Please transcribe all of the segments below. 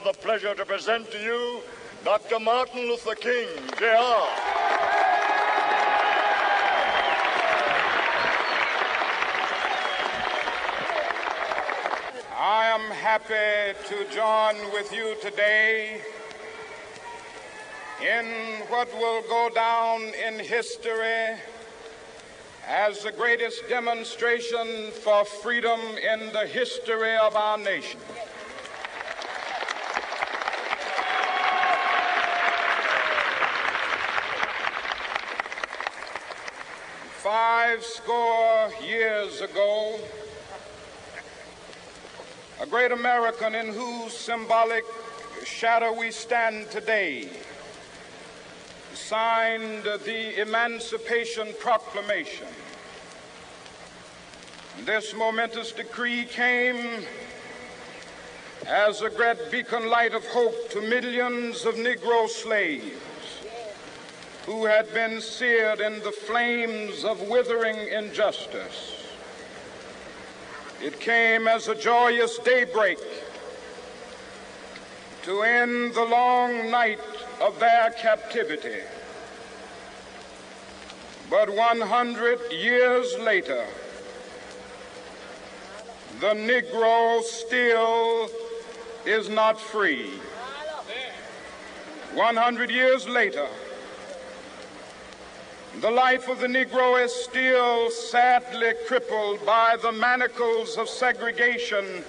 the pleasure to present to you Dr. Martin Luther King, Jr. I am happy to join with you today in what will go down in history as the greatest demonstration for freedom in the history of our nation. Five score years ago, a great American in whose symbolic shadow we stand today signed the Emancipation Proclamation. This momentous decree came as a great beacon light of hope to millions of Negro slaves who had been seared in the flames of withering injustice. It came as a joyous daybreak to end the long night of their captivity. But 100 years later, the Negro still is not free. 100 years later, the life of the Negro is still sadly crippled by the manacles of segregation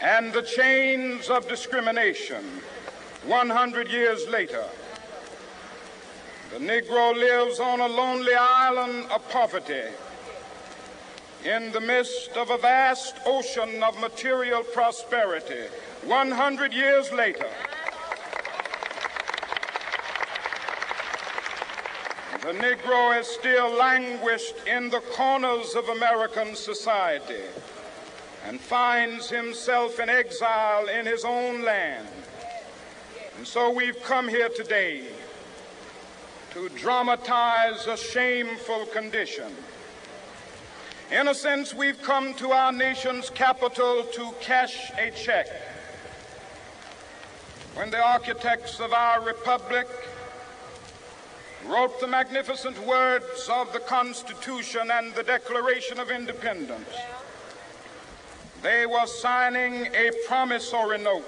and the chains of discrimination. 100 years later, the Negro lives on a lonely island of poverty in the midst of a vast ocean of material prosperity. 100 years later, the Negro is still languished in the corners of American society and finds himself in exile in his own land. And so we've come here today to dramatize a shameful condition. In a sense, we've come to our nation's capital to cash a check. When the architects of our republic wrote the magnificent words of the Constitution and the Declaration of Independence, they were signing a promissory note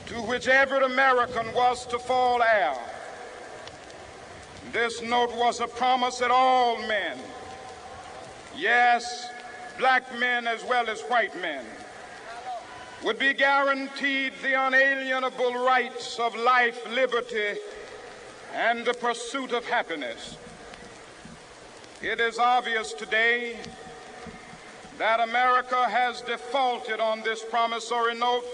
to which every American was to fall heir. This note was a promise that all men, yes, black men as well as white men, would be guaranteed the unalienable rights of life, liberty, and the pursuit of happiness. It is obvious today that America has defaulted on this promissory note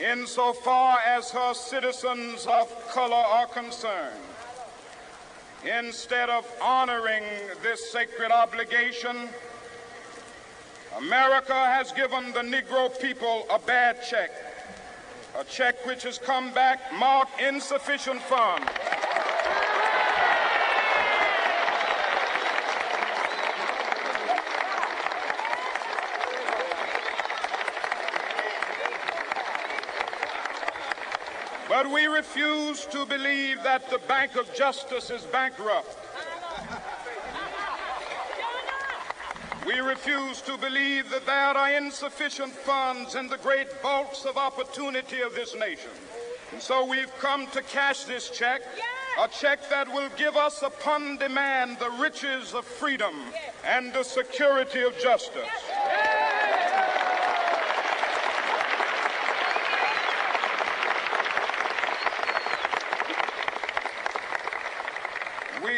insofar as her citizens of color are concerned. Instead of honoring this sacred obligation, America has given the Negro people a bad check, a check which has come back marked insufficient funds. But we refuse to believe that the Bank of Justice is bankrupt. We refuse to believe that there are insufficient funds in the great vaults of opportunity of this nation. And so we've come to cash this check, a check that will give us upon demand the riches of freedom and the security of justice.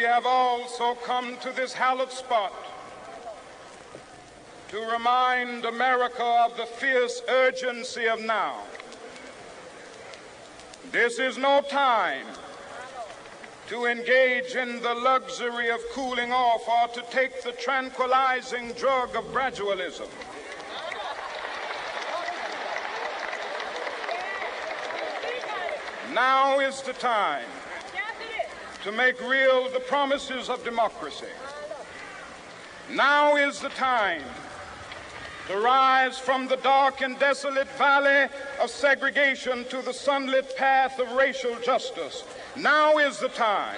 We have also come to this hallowed spot to remind America of the fierce urgency of now. This is no time to engage in the luxury of cooling off or to take the tranquilizing drug of gradualism. Now is the time to make real the promises of democracy. Now is the time to rise from the dark and desolate valley of segregation to the sunlit path of racial justice. Now is the time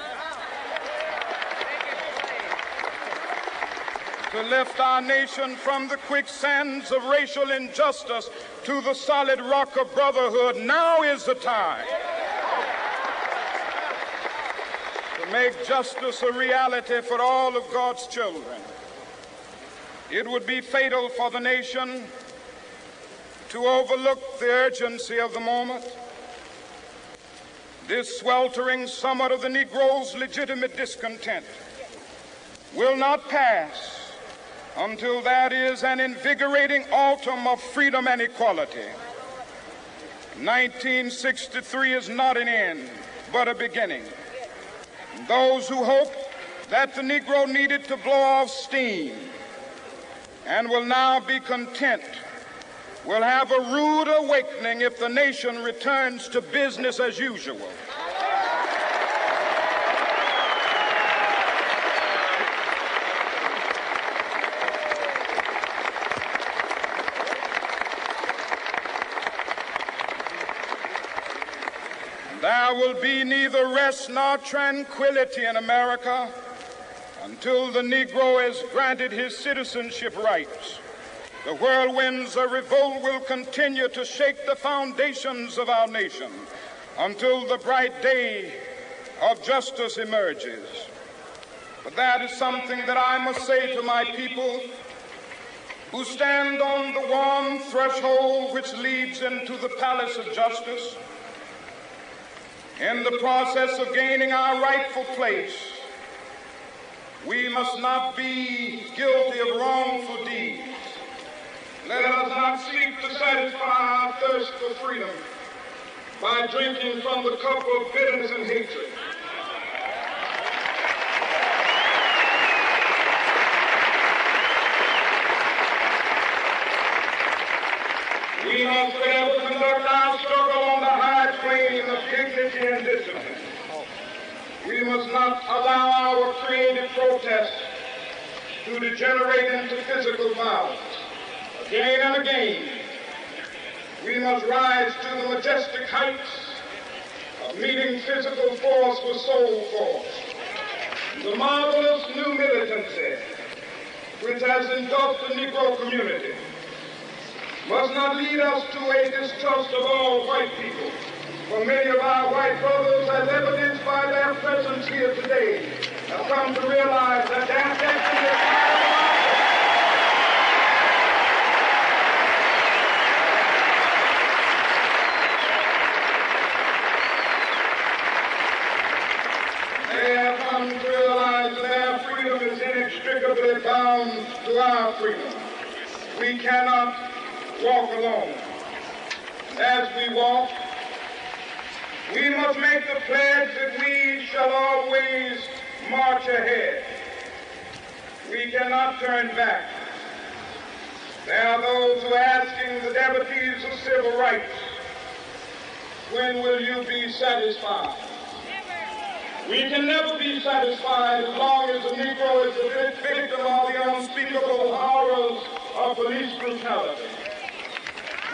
to lift our nation from the quicksands of racial injustice to the solid rock of brotherhood. Now is the time to make justice a reality for all of God's children. It would be fatal for the nation to overlook the urgency of the moment. This sweltering summit of the Negro's legitimate discontent will not pass until that is an invigorating autumn of freedom and equality. 1963 is not an end, but a beginning. Those who hope that the Negro needed to blow off steam and will now be content will have a rude awakening if the nation returns to business as usual. There will be neither rest nor tranquility in America until the Negro is granted his citizenship rights. The whirlwinds of revolt will continue to shake the foundations of our nation until the bright day of justice emerges. But that is something that I must say to my people who stand on the warm threshold which leads into the palace of justice. In the process of gaining our rightful place, we must not be guilty of wrongful deeds. Let us not seek to satisfy our thirst for freedom by drinking from the cup of bitterness and hatred. We must forever conduct our struggle on the high plane of dignity and discipline. We must not allow our creative protest to degenerate into physical violence. Again and again, we must rise to the majestic heights of meeting physical force with soul force. The marvelous new militancy which has engulfed the Negro community must not lead us to a distrust of all white people. For many of our white brothers, as evidenced by their presence here today, have come to realize that their destiny is they have come to realize that their freedom is inextricably bound to our freedom. We cannot walk alone. As we walk, we must make the pledge that we shall always march ahead. We cannot turn back. There are those who are asking the devotees of civil rights, when will you be satisfied? We can never be satisfied as long as the Negro is a victim of the unspeakable horrors of police brutality.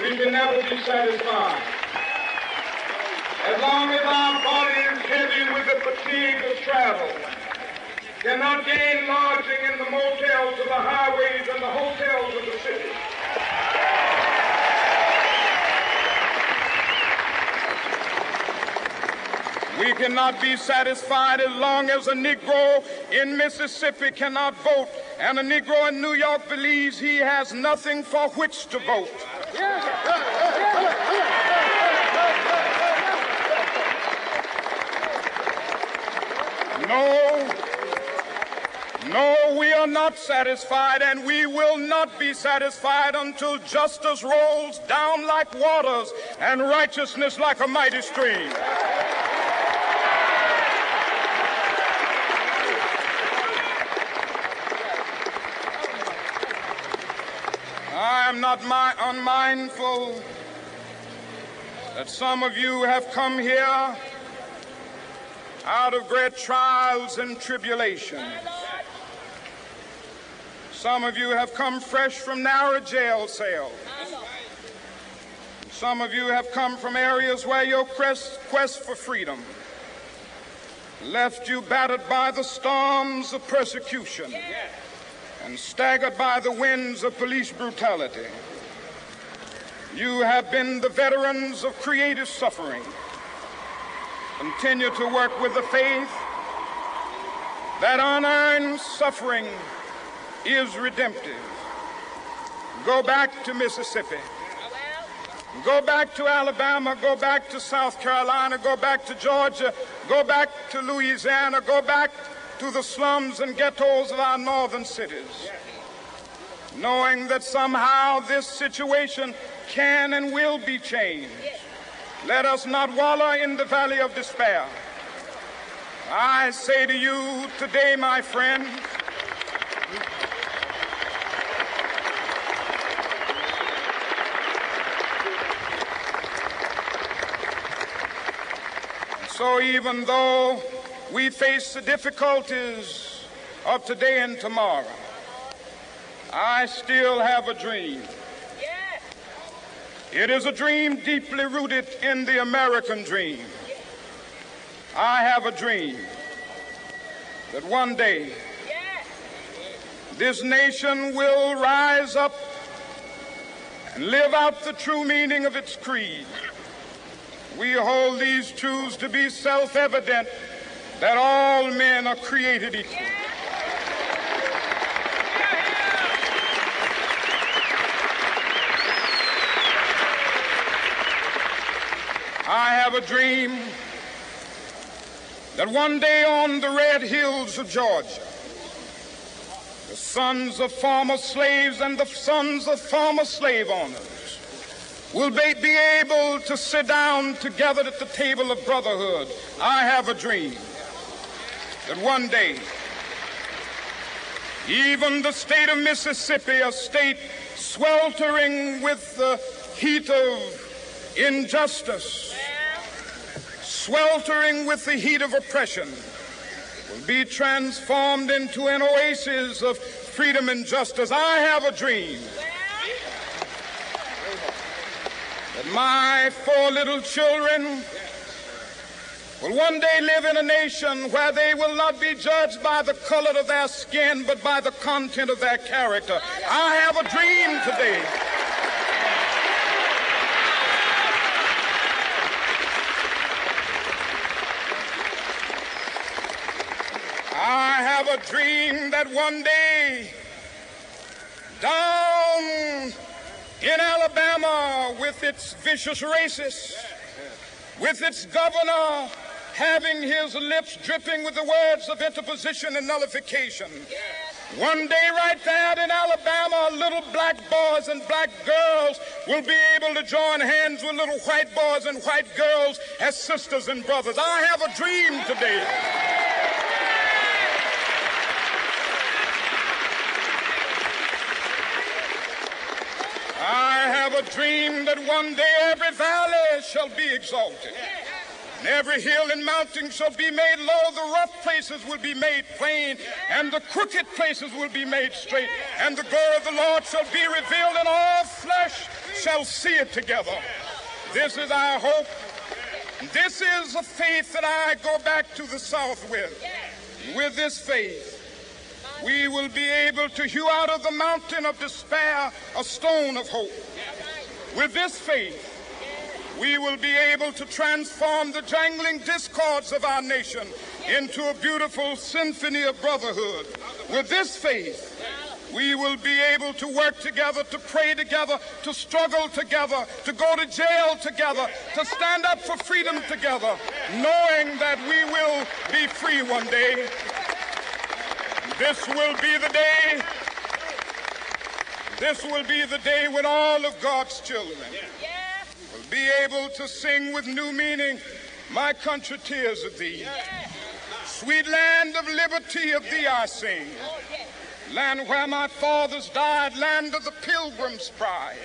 We can never be satisfied as long as our body is heavy with the fatigue of travel, cannot gain lodging in the motels of the highways and the hotels of the city. We cannot be satisfied as long as a Negro in Mississippi cannot vote and a Negro in New York believes he has nothing for which to vote. No, we are not satisfied, and we will not be satisfied until justice rolls down like waters and righteousness like a mighty stream. I am not unmindful that some of you have come here out of great trials and tribulations. Some of you have come fresh from narrow jail cells. Some of you have come from areas where your quest for freedom left you battered by the storms of persecution and staggered by the winds of police brutality. You have been the veterans of creative suffering. Continue to work with the faith that unearned suffering is redemptive. Go back to Mississippi. Go back to Alabama, go back to South Carolina, go back to Georgia, go back to Louisiana, go back to the slums and ghettos of our northern cities, knowing that somehow this situation can and will be changed. Let us not wallow in the valley of despair. I say to you today, my friend, so even though we face the difficulties of today and tomorrow, I still have a dream. It is a dream deeply rooted in the American dream. I have a dream that one day this nation will rise up and live out the true meaning of its creed. We hold these truths to be self-evident, that all men are created equal. I have a dream that one day on the red hills of Georgia, the sons of former slaves and the sons of former slave owners will be able to sit down together at the table of brotherhood. I have a dream that one day, even the state of Mississippi, a state sweltering with the heat of injustice, sweltering with the heat of oppression, will be transformed into an oasis of freedom and justice. I have a dream that my 4 little children will one day live in a nation where they will not be judged by the color of their skin, but by the content of their character. I have a dream today I have a dream that one day down in Alabama, with its vicious racists, with its governor having his lips dripping with the words of interposition and nullification, one day right there in Alabama, little black boys and black girls will be able to join hands with little white boys and white girls as sisters and brothers. I have a dream today. I have a dream that one day every valley shall be exalted, and every hill and mountain shall be made low. The rough places will be made plain, and the crooked places will be made straight. And the glory of the Lord shall be revealed, and all flesh shall see it together. This is our hope. This is a faith that I go back to the South with. With this faith, we will be able to hew out of the mountain of despair a stone of hope. With this faith, we will be able to transform the jangling discords of our nation into a beautiful symphony of brotherhood. With this faith, we will be able to work together, to pray together, to struggle together, to go to jail together, to stand up for freedom together, knowing that we will be free one day. This will be the day. This will be the day when all of God's children will be able to sing with new meaning, "My country, tears of thee. Sweet land of liberty, of thee I sing. Land where my fathers died, land of the pilgrim's pride.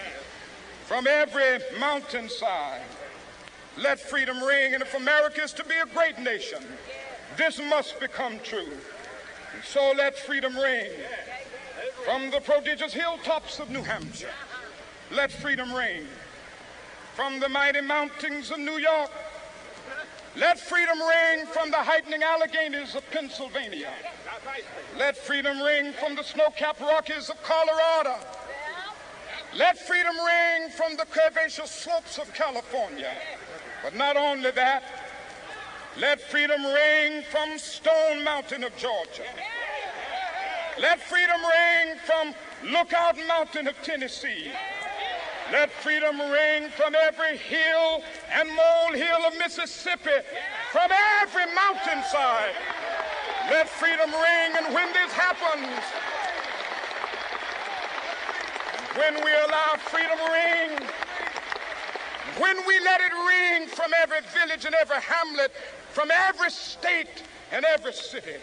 From every mountainside, let freedom ring. And if America is to be a great nation, this must become true. So let freedom ring From the prodigious hilltops of New Hampshire, let freedom ring. From the mighty mountains of New York, let freedom ring. From the heightening Alleghenies of Pennsylvania, let freedom ring. From the snow-capped Rockies of Colorado, let freedom ring. From the curvaceous slopes of California. But not only that, let freedom ring from Stone Mountain of Georgia. Let freedom ring from Lookout Mountain of Tennessee. Let freedom ring from every hill and molehill of Mississippi, from every mountainside. Let freedom ring. And when this happens, when we allow freedom to ring, when we let it ring from every village and every hamlet, from every state and every city,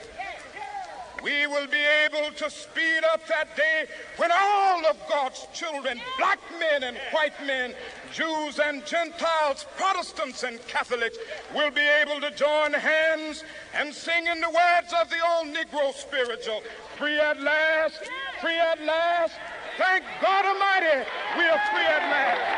we will be able to speed up that day when all of God's children, black men and white men, Jews and Gentiles, Protestants and Catholics, will be able to join hands and sing in the words of the old Negro spiritual, free at last, free at last. Thank God Almighty, we are free at last.